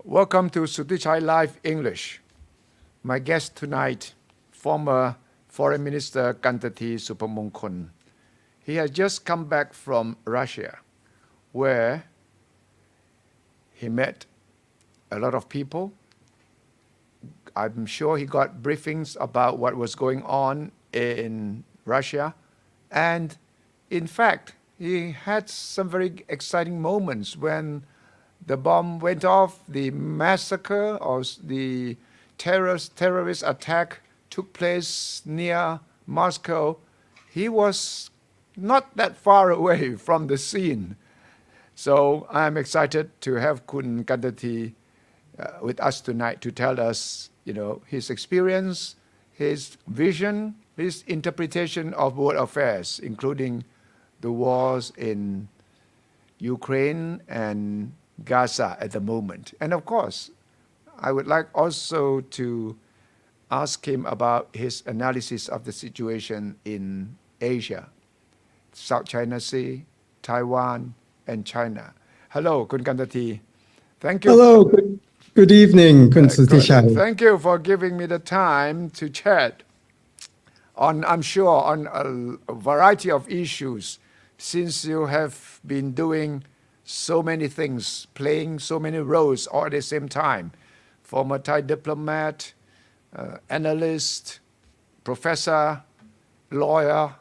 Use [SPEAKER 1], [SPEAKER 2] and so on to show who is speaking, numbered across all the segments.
[SPEAKER 1] Welcome to Suthichai Live English. My guest tonight, former Foreign Minister Kantati Supamongkol. He has just come back from Russia, where he met a lot of people. I'm sure he got briefings about what was going on in Russia. And in fact, he had some very exciting moments when the bomb went off, the massacre or the terrorist attack took place near Moscow. He was not that far away from the scene. So I'm excited to have Kun Kantati with us tonight to tell us, his experience, his vision, his interpretation of world affairs, including the wars in Ukraine and Gaza at the moment. And of course, I would like also to ask him about his analysis of the situation in Asia, South China Sea, Taiwan, and China. Hello, Kun Kantati. Thank you.
[SPEAKER 2] Hello, good evening, Kun Suthichai.
[SPEAKER 1] Thank you for giving me the time to chat on, I'm sure, on a variety of issues, since you have been doing so many things, playing so many roles all at the same time. Former Thai diplomat, analyst, professor, lawyer,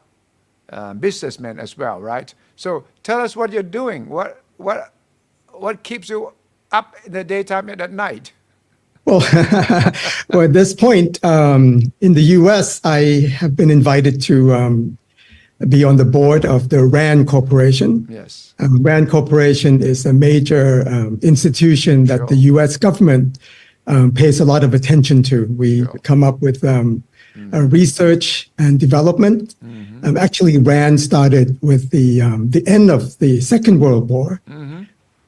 [SPEAKER 1] businessman as well, right? So tell us what you're doing. What keeps you up in the daytime and at night?
[SPEAKER 2] Well, at this point, in the U.S., I have been invited to be on the board of the RAND Corporation.
[SPEAKER 1] Yes.
[SPEAKER 2] RAND Corporation is a major institution that the U.S. government pays a lot of attention to. We come up with research and development. Actually, RAND started with the end of the Second World War,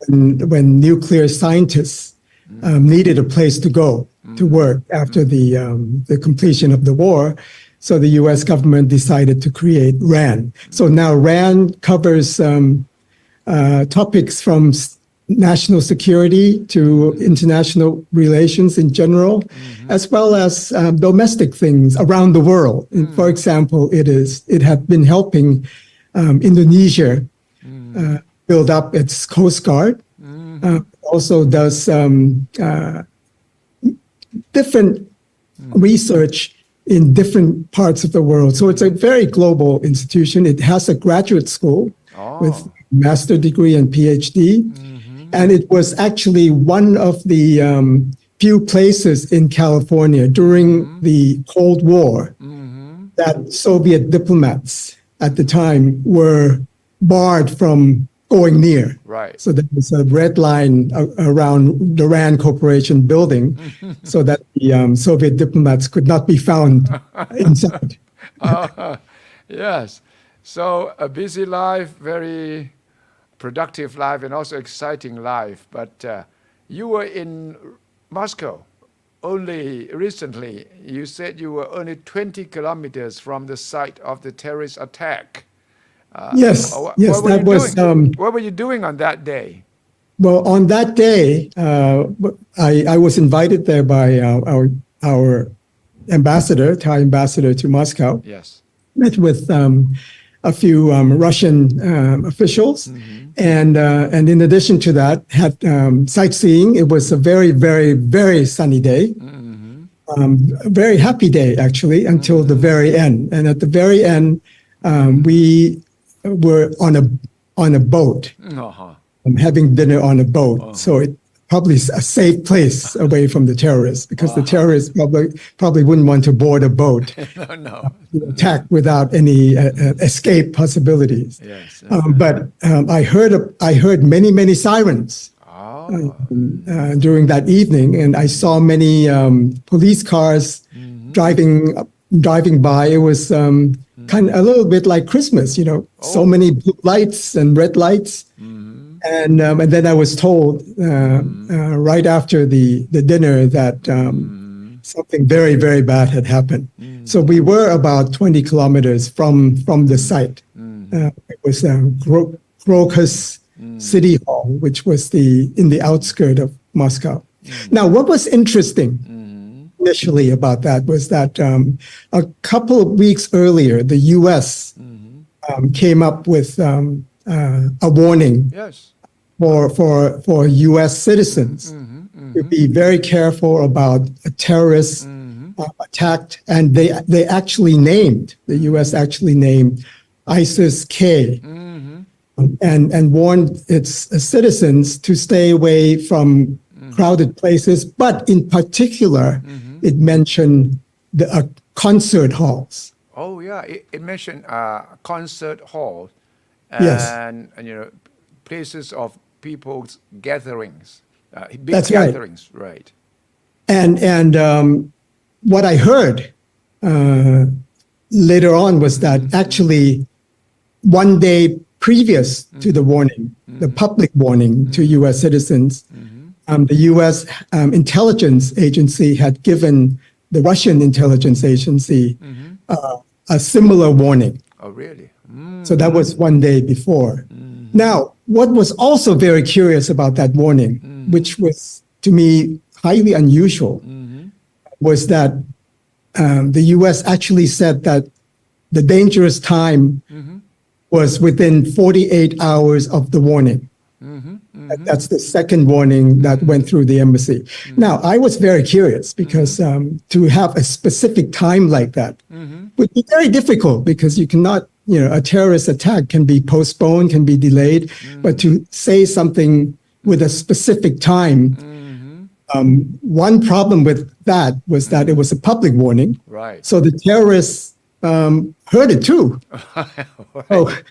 [SPEAKER 2] when nuclear scientists needed a place to go to work after the completion of the war. So the U.S. government decided to create RAND. So now RAND covers topics from national security to international relations in general, as well as domestic things around the world. And for example, it has been helping Indonesia build up its Coast Guard. Also does different research in different parts of the world. So it's a very global institution. It has a graduate school with master degree and PhD. And it was actually one of the few places in California during the Cold War that Soviet diplomats at the time were barred from going near.
[SPEAKER 1] Right.
[SPEAKER 2] So there was a red line around the RAND Corporation building so that the Soviet diplomats could not be found inside.
[SPEAKER 1] Yes. So a busy life, very productive life, and also exciting life. But you were in Moscow only recently. You said you were only 20 kilometers from the site of the terrorist attack.
[SPEAKER 2] Yes, that was.
[SPEAKER 1] What were you doing on that day?
[SPEAKER 2] Well, on that day, I was invited there by our ambassador, Thai ambassador to Moscow.
[SPEAKER 1] Yes.
[SPEAKER 2] Met with a few Russian officials, and in addition to that, had sightseeing. It was a very, very, very sunny day. A very happy day, actually, until the very end. And at the very end, we were on a boat, having dinner on a boat. So it probably is a safe place away from the terrorists, because the terrorists probably wouldn't want to board a boat, attack without any escape possibilities.
[SPEAKER 1] Yes.
[SPEAKER 2] But I heard many sirens during that evening, and I saw many police cars driving by. It was kind of a little bit like Christmas, so many blue lights and red lights. And then I was told right after the dinner that something very, very bad had happened. So we were about 20 kilometers from the site. It was Crocus City Hall, which was in the outskirts of Moscow. Now, what was interesting initially about that was that a couple of weeks earlier, the U.S. Came up with a warning
[SPEAKER 1] Yes.
[SPEAKER 2] for U.S. citizens to be very careful about a terrorist attack, and they actually named, the U.S. actually named ISIS-K and warned its citizens to stay away from crowded places, but in particular, it mentioned the concert halls.
[SPEAKER 1] Oh yeah, it mentioned concert halls
[SPEAKER 2] Yes.
[SPEAKER 1] and places of people's gatherings, big
[SPEAKER 2] That's right.
[SPEAKER 1] gatherings, right?
[SPEAKER 2] And what I heard later on was that actually one day previous to the warning, the public warning to U.S. citizens, the U.S. Intelligence Agency had given the Russian intelligence agency a similar warning.
[SPEAKER 1] Oh really?
[SPEAKER 2] So that was one day before. Now, what was also very curious about that warning, which was to me highly unusual, was that the U.S. actually said that the dangerous time was within 48 hours of the warning. That's the second warning that went through the embassy. Now, I was very curious because to have a specific time like that would be very difficult because you cannot, a terrorist attack can be postponed, can be delayed, but to say something with a specific time, one problem with that was that it was a public warning.
[SPEAKER 1] Right.
[SPEAKER 2] So the terrorists heard it too.
[SPEAKER 1] Right.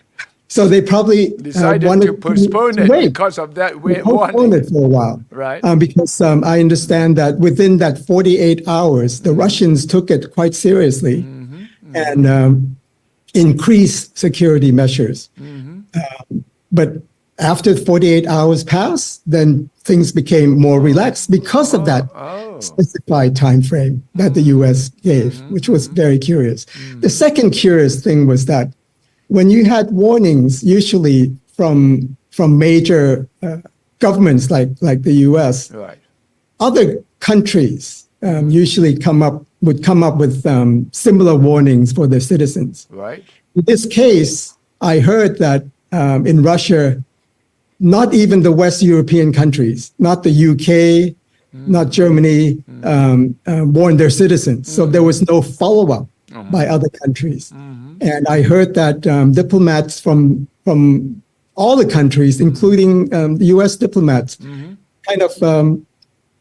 [SPEAKER 2] So they probably
[SPEAKER 1] Decided
[SPEAKER 2] wanted
[SPEAKER 1] to postpone it
[SPEAKER 2] wait.
[SPEAKER 1] because of that
[SPEAKER 2] Postpone
[SPEAKER 1] warning.
[SPEAKER 2] it for a while.
[SPEAKER 1] Right.
[SPEAKER 2] Because I understand that within that 48 hours, the Russians took it quite seriously and increased security measures. But after 48 hours passed, then things became more relaxed because of that specified time frame that the U.S. gave, which was very curious. The second curious thing was that when you had warnings, usually from major governments like the U.S.,
[SPEAKER 1] Right.
[SPEAKER 2] other countries usually would come up with similar warnings for their citizens.
[SPEAKER 1] Right.
[SPEAKER 2] In this case, I heard that in Russia, not even the West European countries, not the UK, not Germany, warned their citizens. So there was no follow-up by other countries. And I heard that diplomats from all the countries, including the US diplomats, kind of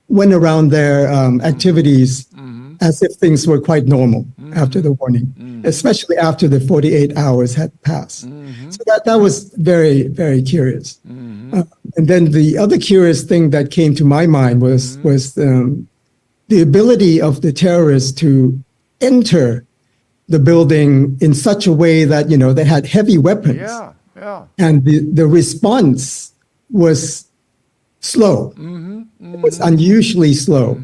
[SPEAKER 2] went around their activities as if things were quite normal after the warning, especially after the 48 hours had passed. So that was very, very curious. And then the other curious thing that came to my mind was the ability of the terrorists to enter the building in such a way that, they had heavy weapons.
[SPEAKER 1] Yeah. Yeah.
[SPEAKER 2] And the response was slow. It was unusually slow.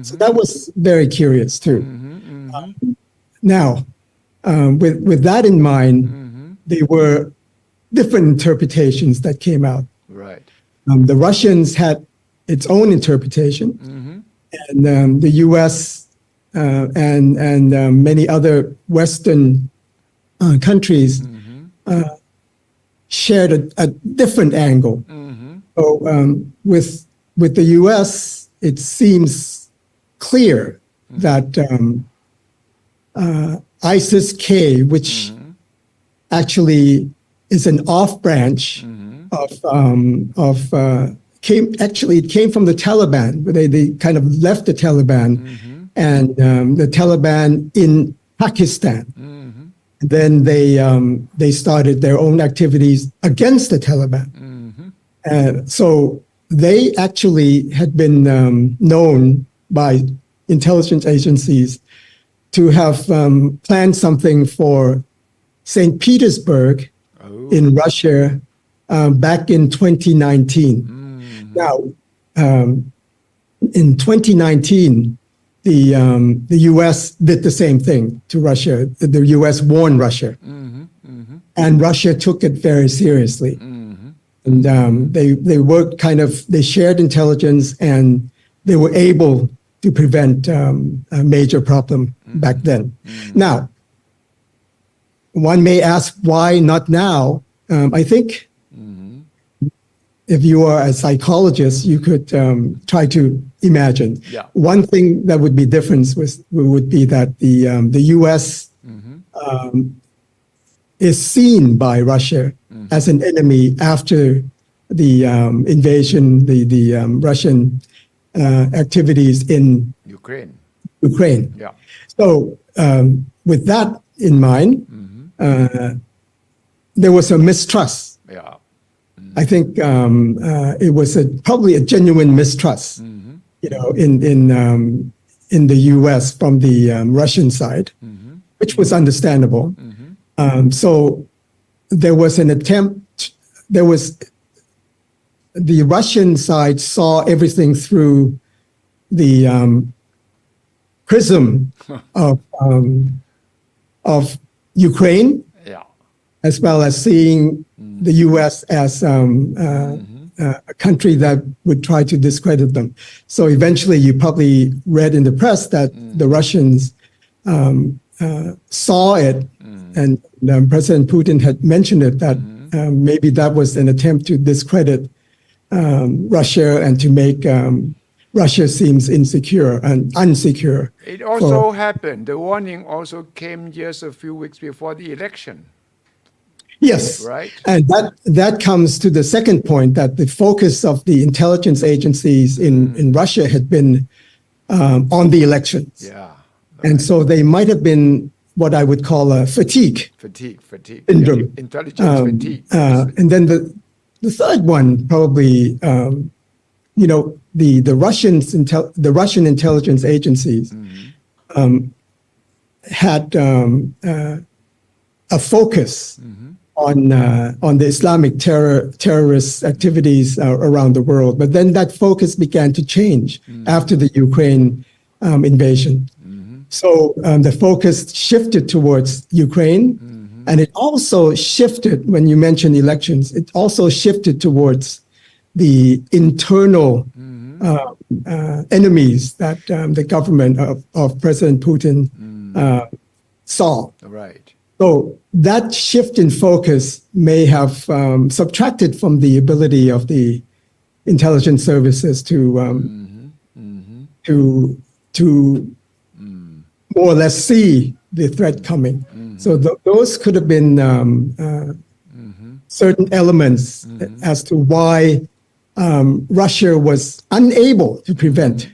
[SPEAKER 2] So that was very curious too. Now, with that in mind, there were different interpretations that came out.
[SPEAKER 1] Right.
[SPEAKER 2] The Russians had its own interpretation, and the U.S. And many other Western countries shared a different angle. So with the U.S., it seems clear that ISIS-K, which actually is an off branch it came from the Taliban. They kind of left the Taliban and the Taliban in Pakistan. Then they started their own activities against the Taliban. So they actually had been known by intelligence agencies to have planned something for St. Petersburg in Russia back in 2019. Now, in 2019, the U.S. did the same thing to Russia. The U.S. warned Russia, and Russia took it very seriously. And they worked they shared intelligence, and they were able to prevent a major problem back then. Now, one may ask why not now? I think if you are a psychologist, you could try to imagine.
[SPEAKER 1] Yeah.
[SPEAKER 2] One thing that would be different would be that the U.S. Is seen by Russia as an enemy after the invasion, the Russian activities in Ukraine.
[SPEAKER 1] Yeah.
[SPEAKER 2] So with that in mind, there was a mistrust.
[SPEAKER 1] Yeah.
[SPEAKER 2] I think it was probably a genuine mistrust, in the U.S. from the Russian side, which was understandable. So there was an attempt. The Russian side saw everything through the prism of Ukraine,
[SPEAKER 1] Yeah.
[SPEAKER 2] as well as seeing the U.S. as a country that would try to discredit them. So eventually, you probably read in the press that the Russians saw it, and President Putin had mentioned it, that maybe that was an attempt to discredit Russia and to make Russia seems insecure and unsecure.
[SPEAKER 1] It also happened. The warning also came just a few weeks before the election.
[SPEAKER 2] Yes,
[SPEAKER 1] Right.
[SPEAKER 2] And that comes to the second point, that the focus of the intelligence agencies in Russia had been on the elections.
[SPEAKER 1] Yeah.
[SPEAKER 2] And so they might have been what I would call a fatigue syndrome.
[SPEAKER 1] Yeah. Intelligence fatigue.
[SPEAKER 2] And then the third one, probably, the Russian intelligence agencies had a focus on the Islamic terrorist activities around the world. But then that focus began to change after the Ukraine invasion. So the focus shifted towards Ukraine, and it also shifted, when you mentioned elections, it also shifted towards the internal enemies that the government of President Putin saw.
[SPEAKER 1] Right.
[SPEAKER 2] So that shift in focus may have subtracted from the ability of the intelligence services to more or less see the threat coming. So those could have been certain elements as to why Russia was unable to prevent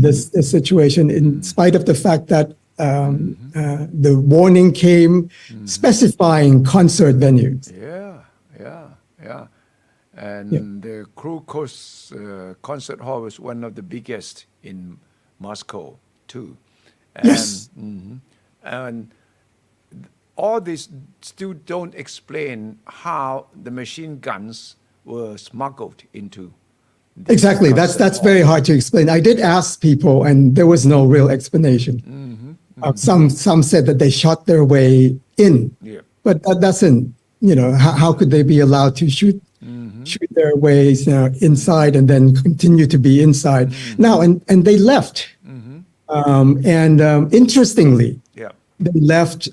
[SPEAKER 2] this situation, in spite of the fact that the warning came specifying concert venues.
[SPEAKER 1] Yeah. And the Krukos concert hall was one of the biggest in Moscow too. And,
[SPEAKER 2] Yes.
[SPEAKER 1] And all this still don't explain how the machine guns were smuggled into.
[SPEAKER 2] Exactly. That's very hard to explain. I did ask people, and there was no real explanation. Some said that they shot their way in, but that doesn't. How could they be allowed to shoot their ways inside and then continue to be inside? Now, and they left. Interestingly, they left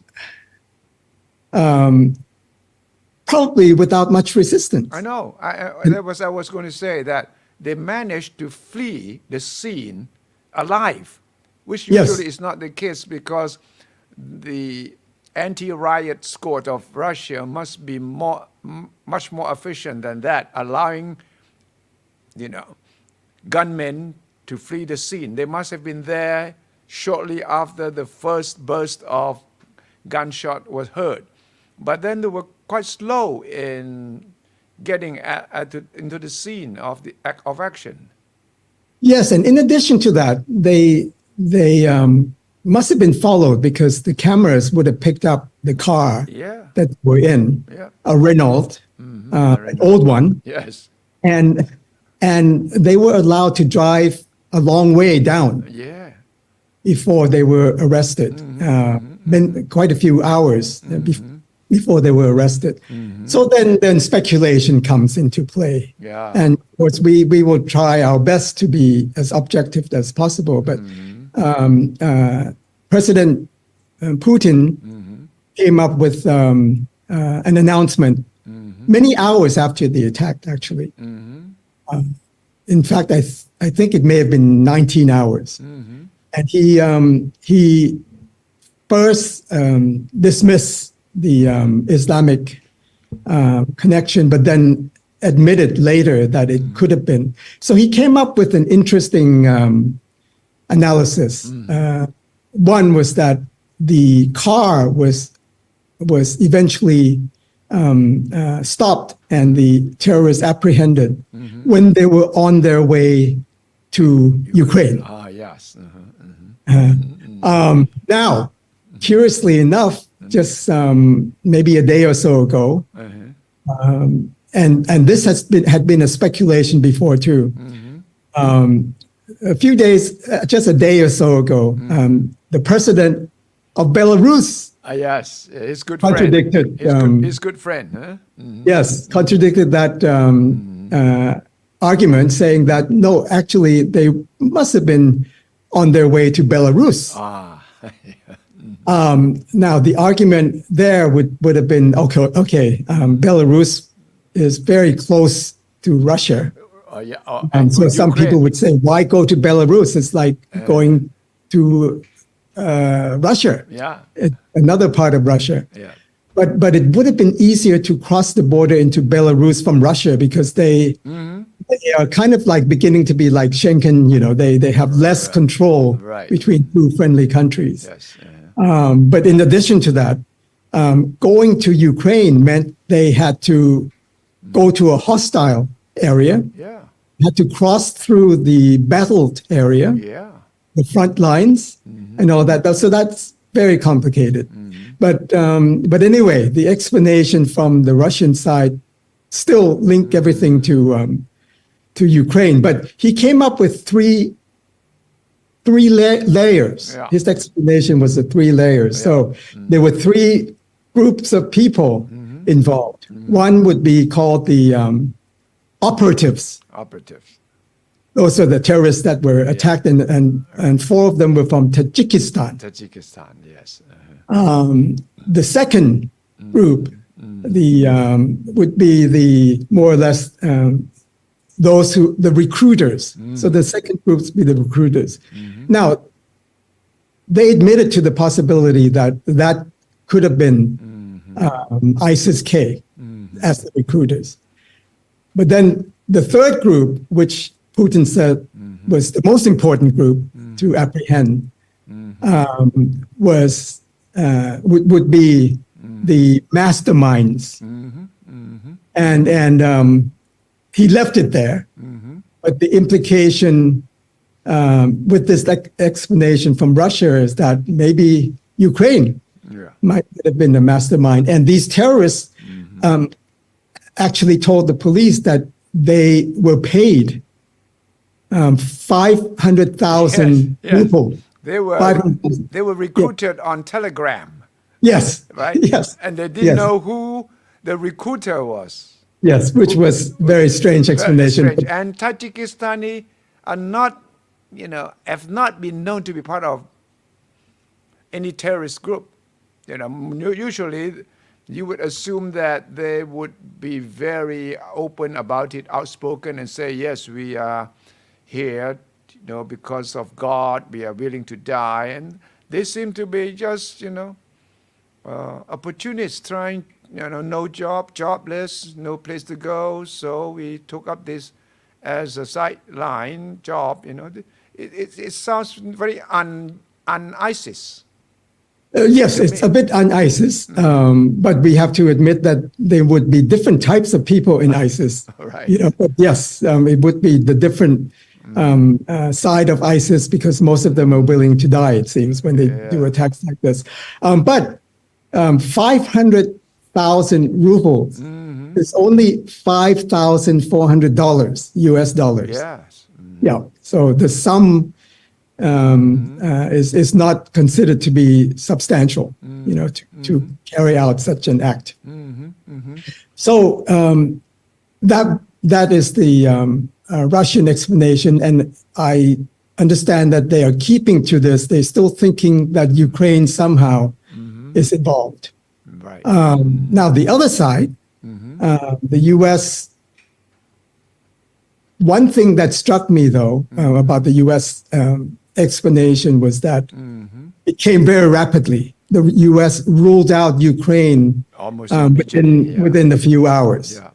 [SPEAKER 2] probably without much resistance.
[SPEAKER 1] I know. I was going to say that they managed to flee the scene alive, which usually is not the case, because the anti-riot squad of Russia must be much more efficient than that, allowing, gunmen to flee the scene. They must have been there shortly after the first burst of gunshot was heard. But then they were quite slow in getting into the scene of action.
[SPEAKER 2] Yes, and in addition to that, they must have been followed, because the cameras would have picked up the car that we're in, a Renault, an old one.
[SPEAKER 1] Yes.
[SPEAKER 2] And they were allowed to drive a long way down before they were arrested. Been quite a few hours before they were arrested. So then speculation comes into play.
[SPEAKER 1] Yeah.
[SPEAKER 2] And of course, we will try our best to be as objective as possible. But President Putin came up with an announcement many hours after the attack, actually. In fact, I think it may have been 19 hours. And he first dismissed the Islamic connection, but then admitted later that it could have been. So he came up with an interesting analysis. One was that the car was eventually stopped and the terrorists apprehended when they were on their way to Ukraine.
[SPEAKER 1] Yes.
[SPEAKER 2] Now, curiously enough, just maybe a day or so ago, and this had been a speculation before too. A few days, just a day or so ago, the president of Belarus
[SPEAKER 1] Yes, his good
[SPEAKER 2] contradicted.
[SPEAKER 1] friend. His good friend. Huh?
[SPEAKER 2] Yes, contradicted that argument, saying that no, actually they must have been on their way to Belarus. Now the argument there would have been okay. Belarus is very close to Russia. So some people would say, why go to Belarus? It's like going to Russia.
[SPEAKER 1] Yeah.
[SPEAKER 2] Another part of Russia.
[SPEAKER 1] Yeah.
[SPEAKER 2] But it would have been easier to cross the border into Belarus from Russia because they are kind of like beginning to be like Schengen, they have less control between two friendly countries.
[SPEAKER 1] Yes.
[SPEAKER 2] But in addition to that, going to Ukraine meant they had to go to a hostile area, had to cross through the battled area, the front lines, and all that. So that's very complicated. But anyway, the explanation from the Russian side still linked everything to Ukraine. But he came up with three layers.
[SPEAKER 1] Yeah.
[SPEAKER 2] His explanation was the three layers. So there were three groups of people involved. One would be called the operatives. Those are the terrorists that were attacked, and four of them were from Tajikistan.
[SPEAKER 1] Yes.
[SPEAKER 2] The second group, would be the more or less the recruiters. So the second group would be the recruiters. Now, they admitted to the possibility that could have been ISIS-K as the recruiters. But then the third group, which Putin said was the most important group to apprehend, would be the masterminds. And he left it there. But the implication with this explanation from Russia is that maybe Ukraine might have been the mastermind. And these terrorists actually told the police that they were paid 500,000 rubles.
[SPEAKER 1] They were recruited on Telegram.
[SPEAKER 2] Yes.
[SPEAKER 1] Right?
[SPEAKER 2] Yes.
[SPEAKER 1] And they didn't know who the recruiter was.
[SPEAKER 2] Yes, which was very strange explanation.
[SPEAKER 1] Very strange. And Tajikistani are not, have not been known to be part of any terrorist group. Usually you would assume that they would be very open about it, outspoken, and say, yes, we are here, because of God, we are willing to die. And they seem to be just, opportunists trying, no job, jobless, no place to go. So we took up this as a sideline job. It sounds very un-ISIS.
[SPEAKER 2] Yes, it's a bit un-ISIS, but we have to admit that there would be different types of people in ISIS.
[SPEAKER 1] Right.
[SPEAKER 2] But yes, it would be the different side of ISIS because most of them are willing to die, it seems, when they do attacks like this. But 500,000 rubles is only $5,400 US dollars.
[SPEAKER 1] Yes.
[SPEAKER 2] Yeah. So the sum is not considered to be substantial, to carry out such an act. So that is the Russian explanation, and I understand that they are keeping to this. They're still thinking that Ukraine somehow is involved.
[SPEAKER 1] Right.
[SPEAKER 2] Now, the other side, the U.S., one thing that struck me, though, about the U.S. Explanation was that it came very rapidly. The U.S. ruled out Ukraine
[SPEAKER 1] Almost
[SPEAKER 2] within a few hours.
[SPEAKER 1] Yeah.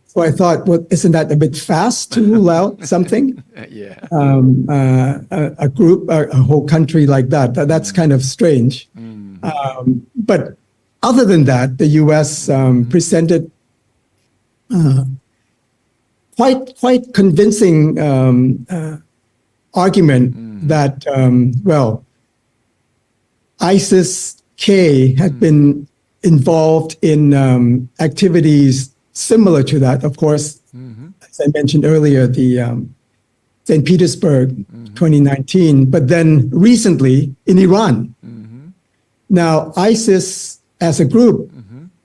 [SPEAKER 2] So I thought, well, isn't that a bit fast to rule out something?
[SPEAKER 1] Yeah.
[SPEAKER 2] A group, a whole country like that. That's kind of strange. But other than that, the U.S. presented quite convincing argument that, well, ISIS-K had been involved in activities similar to that. Of course, as I mentioned earlier, the St. Petersburg 2019, but then recently in Iran. Now, ISIS as a group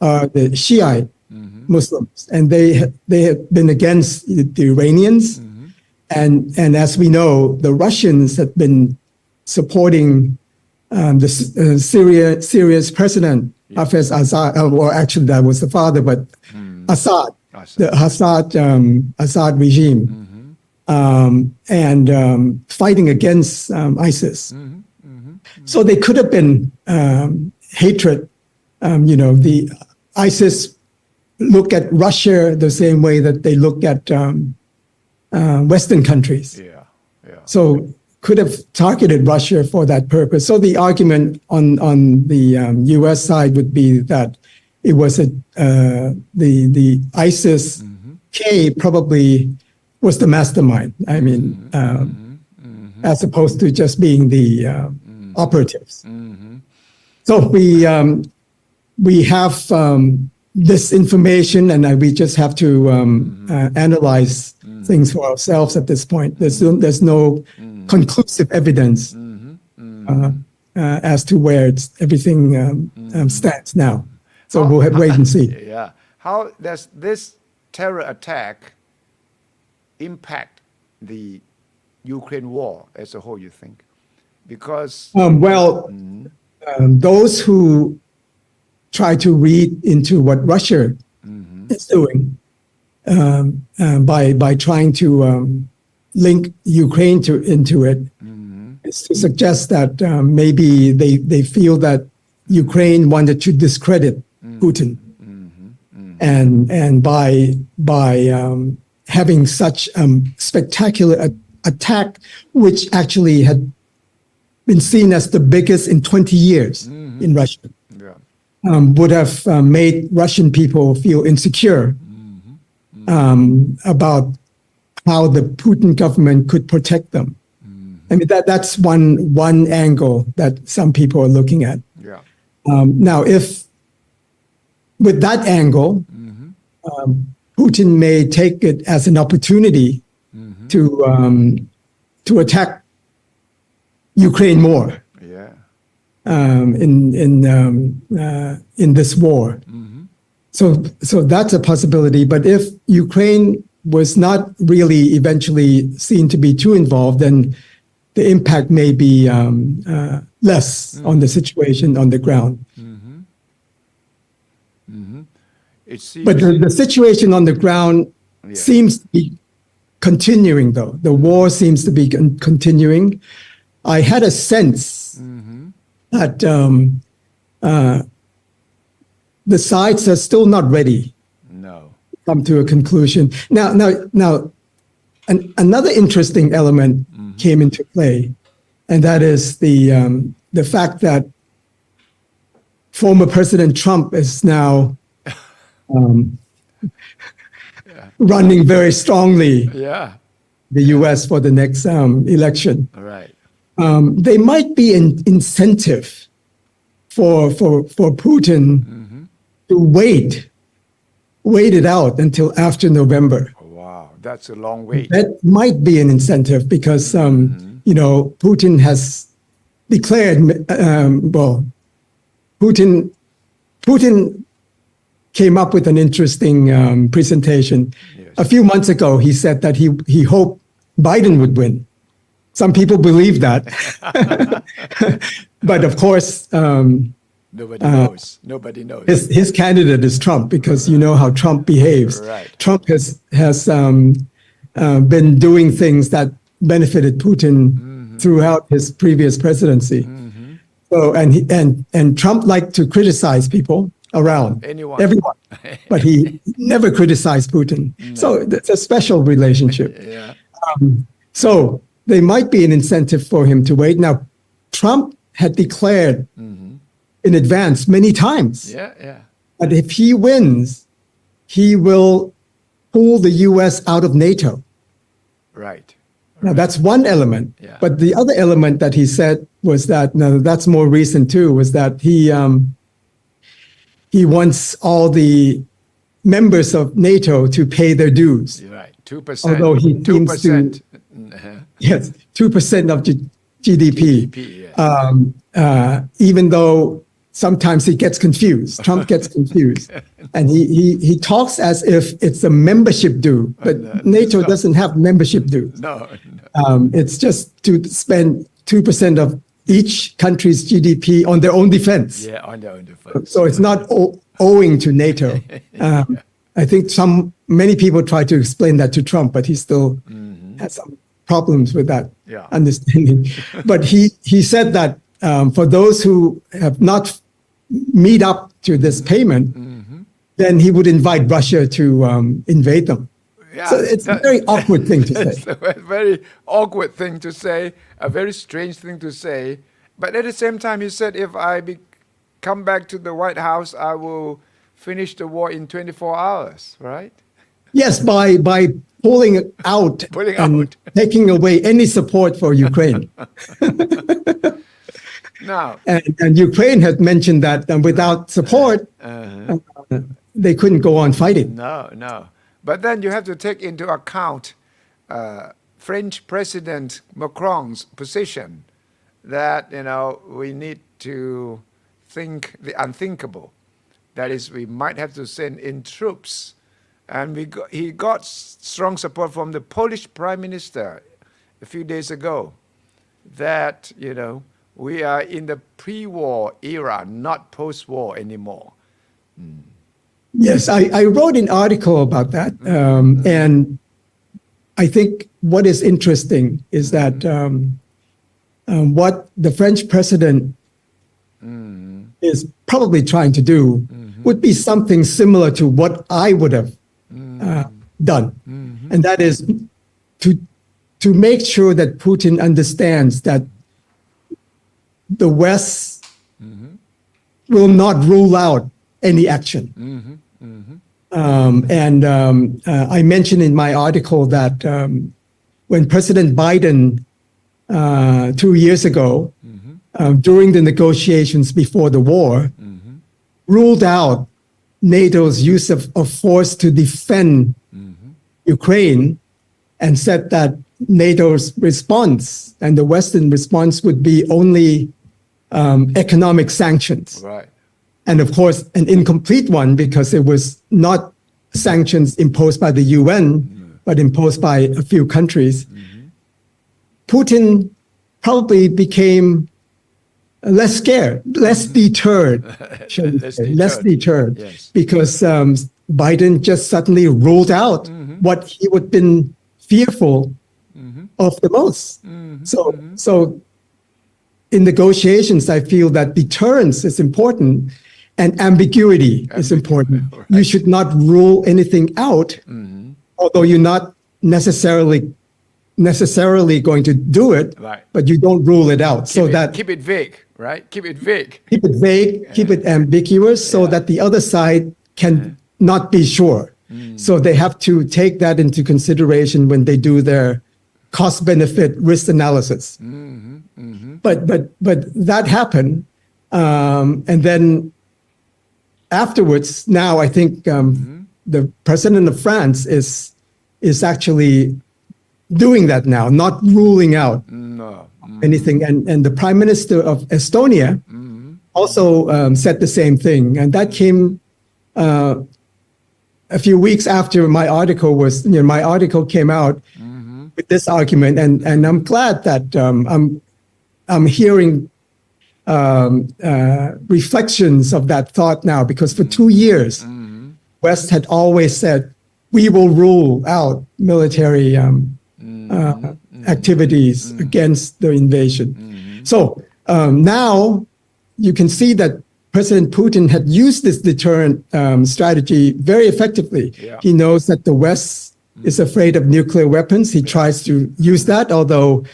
[SPEAKER 2] are the Shiite Muslims, and they have been against the Iranians. And as we know, the Russians have been supporting the Syria's president, Hafez Assad, or actually that was the father, but Assad, the Assad regime, and fighting against ISIS. So they could have been hatred. The ISIS look at Russia the same way that they look at Western countries. So could have targeted Russia for that purpose. So the argument on the U.S. side would be that it was the ISIS-K probably was the mastermind. I mean, as opposed to just being the operatives. So we have this information, and we just have to analyze things for ourselves at this point. There's no conclusive evidence as to where everything stands now. So we'll have wait and see.
[SPEAKER 1] Yeah. How does this terror attack impact the Ukraine war as a whole, you think? Because those who try to read into what Russia is doing by trying to link Ukraine into it is to suggest that maybe they feel that Ukraine wanted to discredit Putin, and by having such spectacular attack, which actually had been seen as the biggest in 20 years in Russia, would have made Russian people feel insecure about how the Putin government could protect them. I mean, that's one angle that some people are looking at. Now, if with that angle, Putin may take it as an opportunity to attack Ukraine more in this war. So that's a possibility. But if Ukraine was not really eventually seen to be too involved, then the impact may be less on the situation on the ground. But the situation on the ground seems to be continuing, though. The war seems to be continuing. I had a sense that the sides are still not ready to come to a conclusion. Now, another interesting element came into play, and that is the fact that former President Trump is now running very strongly the U.S. for the next election. There might be an incentive for Putin to wait it out until after November. Wow, that's a long wait.
[SPEAKER 2] That might be an incentive because Putin has declared, Putin came up with an interesting presentation.
[SPEAKER 1] Yes.
[SPEAKER 2] A few months ago, he said that he hoped Biden would win. Some people believe that. But of course,
[SPEAKER 1] Nobody knows. Nobody knows.
[SPEAKER 2] his candidate is Trump, because you know how Trump behaves.
[SPEAKER 1] Right.
[SPEAKER 2] Trump has been doing things that benefited Putin throughout his previous presidency. So and Trump liked to criticize people around everyone, but he never criticized Putin. So it's a special relationship.
[SPEAKER 1] Yeah.
[SPEAKER 2] So there might be an incentive for him to wait. Now, Trump had declared in advance many times
[SPEAKER 1] Yeah.
[SPEAKER 2] that if he wins, he will pull the U.S. out of NATO.
[SPEAKER 1] Right.
[SPEAKER 2] Now, that's one element.
[SPEAKER 1] Yeah.
[SPEAKER 2] But the other element that he said was that, now that's more recent too, was that he wants all the members of NATO to pay their dues.
[SPEAKER 1] You're right. 2%.
[SPEAKER 2] Although he seems to,
[SPEAKER 1] 2%.
[SPEAKER 2] yes, 2% of GDP.
[SPEAKER 1] GDP,
[SPEAKER 2] Even though sometimes he gets confused, Trump gets confused. And he talks as if it's a membership due, but NATO doesn't have membership dues.
[SPEAKER 1] No.
[SPEAKER 2] It's just to spend 2% of each country's GDP on their own defense.
[SPEAKER 1] Yeah, on their own defense.
[SPEAKER 2] So it's not owing to NATO. I think many people try to explain that to Trump, but he still has some problems with that understanding. But he said that for those who have not meet up to this payment, then he would invite Russia to invade them.
[SPEAKER 1] Yeah,
[SPEAKER 2] so it's a very awkward thing to say.
[SPEAKER 1] It's a very awkward thing to say, a very strange thing to say. But at the same time, he said, if I come back to the White House, I will finish the war in 24 hours, right?
[SPEAKER 2] Yes, by pulling out and taking away any support for Ukraine.
[SPEAKER 1] Now,
[SPEAKER 2] and Ukraine had mentioned that without support, they couldn't go on fighting.
[SPEAKER 1] No. But then you have to take into account French President Macron's position that, we need to think the unthinkable. That is, we might have to send in troops. And he got strong support from the Polish Prime Minister a few days ago that, we are in the pre-war era, not post-war anymore.
[SPEAKER 2] Yes, I wrote an article about that. And I think what is interesting is that what the French president is probably trying to do would be something similar to what I would have done. And that is to make sure that Putin understands that the West will not rule out any action. I mentioned in my article that when President Biden 2 years ago, during the negotiations before the war, ruled out NATO's use of force to defend Ukraine and said that NATO's response and the Western response would be only economic sanctions.
[SPEAKER 1] Right.
[SPEAKER 2] And of course, an incomplete one because it was not sanctions imposed by the UN, but imposed by a few countries. Putin probably became less scared, less deterred, less deterred,
[SPEAKER 1] yes.
[SPEAKER 2] Because Biden just suddenly ruled out what he would have been fearful of the most. So in negotiations, I feel that deterrence is important and ambiguity is important.
[SPEAKER 1] Right.
[SPEAKER 2] You should not rule anything out, although you're not necessarily going to do it,
[SPEAKER 1] right.
[SPEAKER 2] But you don't rule it out.
[SPEAKER 1] Keep it vague, right? Keep it vague.
[SPEAKER 2] Keep it vague, keep it ambiguous so that the other side can not be sure. So they have to take that into consideration when they do their cost-benefit risk analysis. But that happened, and then afterwards, now I think the president of France is actually doing that now, not ruling out
[SPEAKER 1] No.
[SPEAKER 2] anything. And the Prime Minister of Estonia also said the same thing. And that came a few weeks after my article my article came out with this argument. And I'm glad that I'm hearing reflections of that thought now, because for 2 years, West had always said, we will rule out military activities against the invasion. So now you can see that President Putin had used this deterrent strategy very effectively.
[SPEAKER 1] Yeah.
[SPEAKER 2] He knows that the West is afraid of nuclear weapons. He tries to use that, although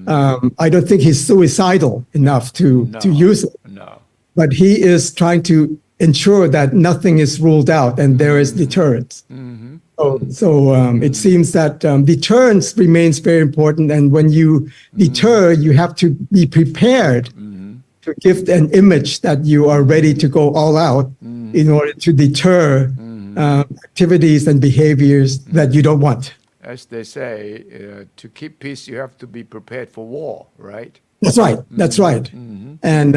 [SPEAKER 2] I don't think he's suicidal enough to use it.
[SPEAKER 1] No.
[SPEAKER 2] But he is trying to ensure that nothing is ruled out and there is deterrence. So it seems that deterrence remains very important. And when you deter, you have to be prepared to give an image that you are ready to go all out in order to deter activities and behaviors that you don't want.
[SPEAKER 1] As they say, to keep peace, you have to be prepared for war, right?
[SPEAKER 2] That's right. That's right. And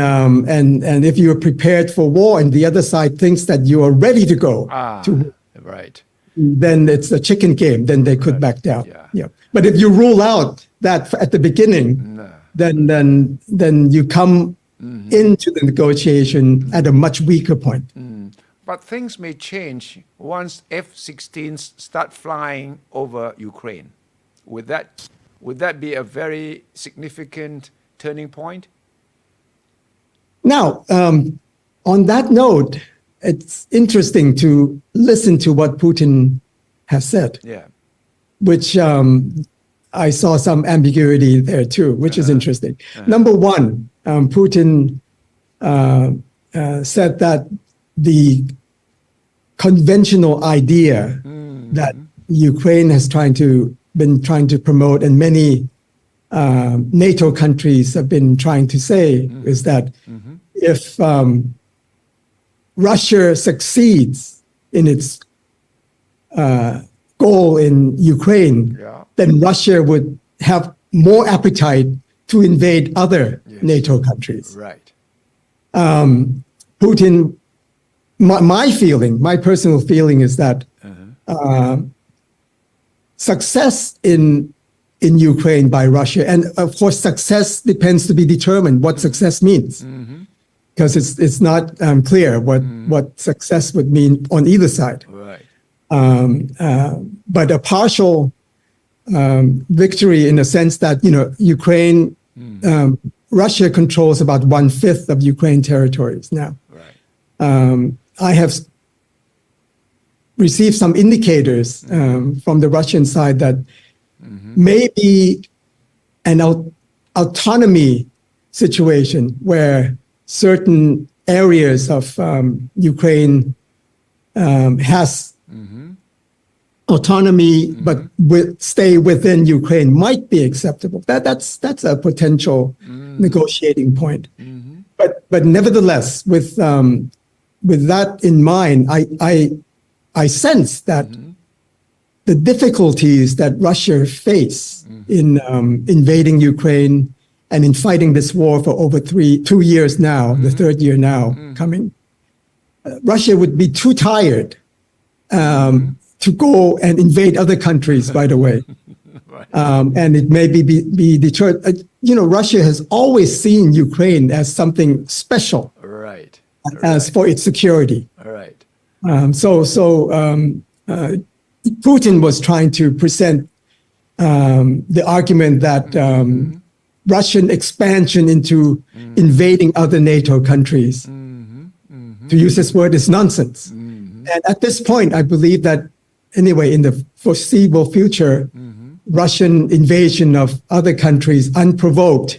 [SPEAKER 2] if you're prepared for war and the other side thinks that you are ready to go to,
[SPEAKER 1] right.
[SPEAKER 2] then it's a chicken game. Then they could back down.
[SPEAKER 1] Yeah.
[SPEAKER 2] But if you rule out that at the beginning, then you come into the negotiation at a much weaker point.
[SPEAKER 1] But things may change once F-16s start flying over Ukraine. Would that be a very significant turning point?
[SPEAKER 2] Now, on that note, it's interesting to listen to what Putin has said.
[SPEAKER 1] Yeah.
[SPEAKER 2] Which I saw some ambiguity there too, which is interesting. Number one, Putin said that the conventional idea that Ukraine has been trying to promote, and many NATO countries have been trying to say, is that if Russia succeeds in its goal in Ukraine, then Russia would have more appetite to invade other NATO countries.
[SPEAKER 1] Right.
[SPEAKER 2] Putin, my personal feeling is that success in Ukraine by Russia, and of course success depends to be determined what success means, because it's not clear what success would mean on either side.
[SPEAKER 1] Right.
[SPEAKER 2] But a partial victory in the sense that Ukraine, Russia controls about 1/5 of Ukraine territories now.
[SPEAKER 1] Right.
[SPEAKER 2] I have received some indicators from the Russian side that maybe an autonomy situation where certain areas of Ukraine has autonomy but stay within Ukraine might be acceptable. That's a potential negotiating point. But nevertheless, with that in mind, I sense that the difficulties that Russia face in invading Ukraine and in fighting this war for over 2 years now, the third year now coming, Russia would be too tired to go and invade other countries, by the way.
[SPEAKER 1] Right.
[SPEAKER 2] And it may be deterred. Russia has always seen Ukraine as something special.
[SPEAKER 1] Right.
[SPEAKER 2] As for its security.
[SPEAKER 1] Right.
[SPEAKER 2] So Putin was trying to present the argument that Russian expansion into invading other NATO countries, to use this word, is nonsense. And at this point, I believe that anyway, in the foreseeable future, Russian invasion of other countries unprovoked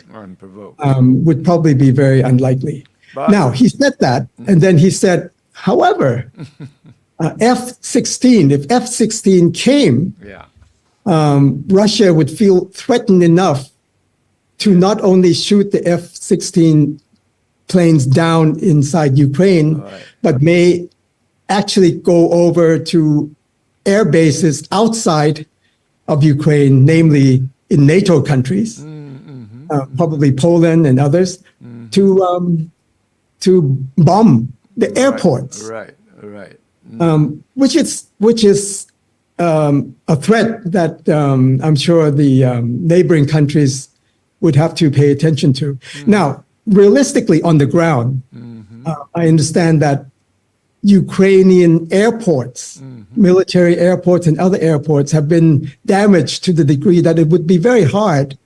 [SPEAKER 2] would probably be very unlikely. But now, he said that, and then he said, however, F-16, if F-16 came, Russia would feel threatened enough to not only shoot the F-16 planes down inside Ukraine, but may actually go over to air bases outside of Ukraine, namely in NATO countries, probably Poland and others, to bomb the airports,
[SPEAKER 1] Right.
[SPEAKER 2] which is a threat that I'm sure the neighboring countries would have to pay attention to. Now, realistically, on the ground, I understand that Ukrainian airports, military airports and other airports have been damaged to the degree that it would be very hard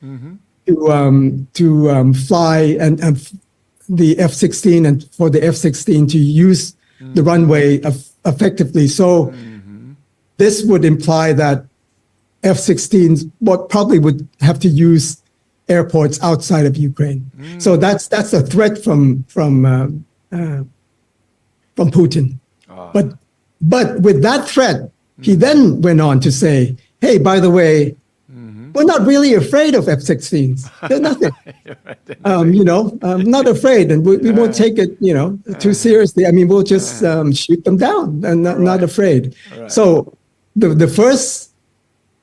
[SPEAKER 2] to fly and the F-16 and for the F-16 to use the runway effectively. So this would imply that F-16s probably would have to use airports outside of Ukraine. So that's a threat from Putin. But with that threat, he then went on to say, hey, by the way, we're not really afraid of F-16s. They're nothing. Not afraid, and we won't take it, too seriously. I mean, we'll just shoot them down, and not afraid.
[SPEAKER 1] Right.
[SPEAKER 2] So the first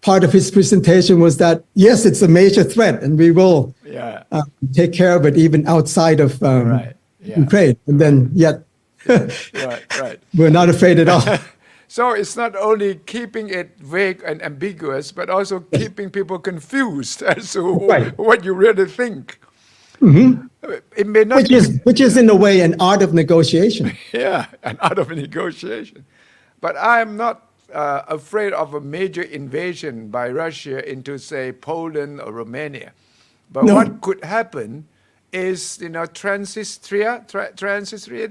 [SPEAKER 2] part of his presentation was that yes, it's a major threat, and we will take care of it even outside of Ukraine. And then yet, we're not afraid at all.
[SPEAKER 1] So it's not only keeping it vague and ambiguous, but also keeping people confused as to what you really think. It may not
[SPEAKER 2] which is in a way an art of negotiation.
[SPEAKER 1] Yeah, an art of negotiation. But I am not afraid of a major invasion by Russia into, say, Poland or Romania. But what could happen is, Transnistria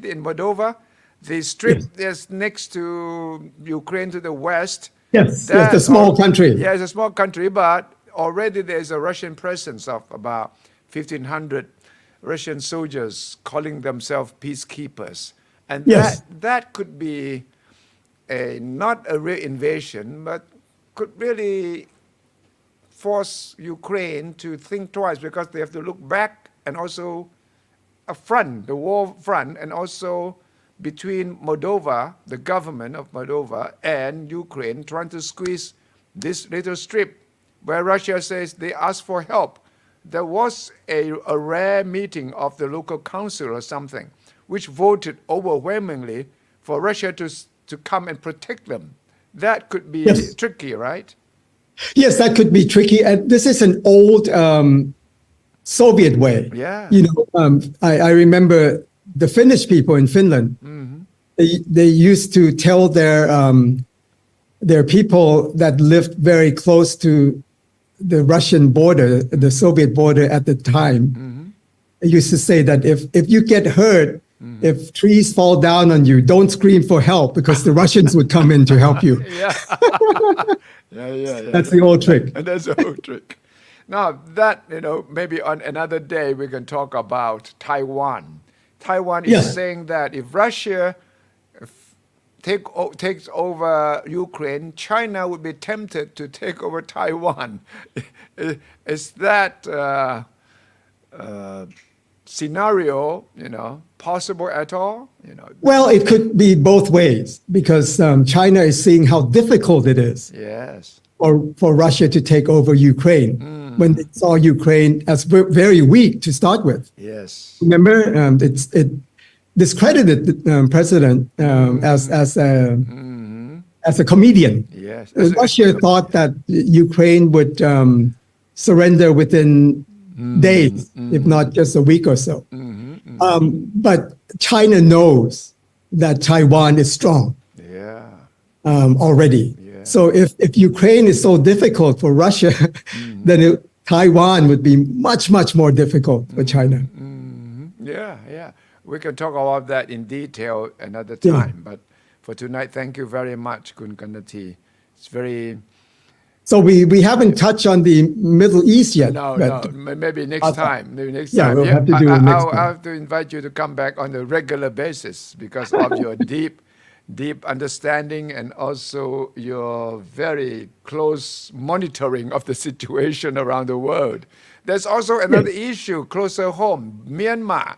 [SPEAKER 1] in Moldova, the strip that's next to Ukraine to the west.
[SPEAKER 2] Yes, it's a small country.
[SPEAKER 1] Yeah, it's a small country, but already there's a Russian presence of about 1,500 Russian soldiers calling themselves peacekeepers. And that could be not a real invasion, but could really force Ukraine to think twice, because they have to look back and also a front, the war front, and also between Moldova, the government of Moldova, and Ukraine, trying to squeeze this little strip where Russia says they ask for help. There was a rare meeting of the local council or something, which voted overwhelmingly for Russia to come and protect them. That could be tricky, right?
[SPEAKER 2] Yes, that could be tricky. And this is an old Soviet way.
[SPEAKER 1] Yeah.
[SPEAKER 2] I remember the Finnish people in Finland. They used to tell their people that lived very close to the Russian border, the Soviet border at the time. They used to say that if you get hurt, if trees fall down on you, don't scream for help, because the Russians would come in to help you. That's the old trick.
[SPEAKER 1] That's the old trick. Now that, maybe on another day we can talk about Taiwan. Taiwan is saying that if Russia takes over Ukraine, China would be tempted to take over Taiwan. Is that scenario, possible at all?
[SPEAKER 2] Well, it could be both ways, because China is seeing how difficult it is for Russia to take over Ukraine when they saw Ukraine as very weak to start with.
[SPEAKER 1] Yes.
[SPEAKER 2] Remember, it discredited the president as a comedian.
[SPEAKER 1] Yes.
[SPEAKER 2] Russia thought that Ukraine would surrender within days, if not just a week or so. But China knows that Taiwan is strong already. Yeah. So if Ukraine is so difficult for Russia, then Taiwan would be much, much more difficult for China.
[SPEAKER 1] Yeah. We can talk about that in detail another time. But for tonight, thank you very much, Kun Kanati. It's very...
[SPEAKER 2] So we haven't touched on the Middle East yet.
[SPEAKER 1] No. Maybe next time. We'll
[SPEAKER 2] have to do it next time.
[SPEAKER 1] I'll have to invite you to come back on a regular basis because of your deep understanding and also your very close monitoring of the situation around the world. There's also another issue closer home, Myanmar.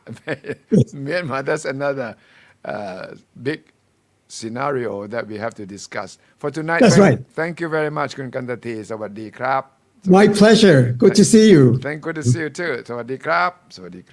[SPEAKER 1] Myanmar, that's another big scenario that we have to discuss. For tonight,
[SPEAKER 2] That's right.
[SPEAKER 1] Thank you very much, Kun Kantati. สวัสดีครับ
[SPEAKER 2] My pleasure. Good to see you.
[SPEAKER 1] Thank good to see you too สวัสดีครับ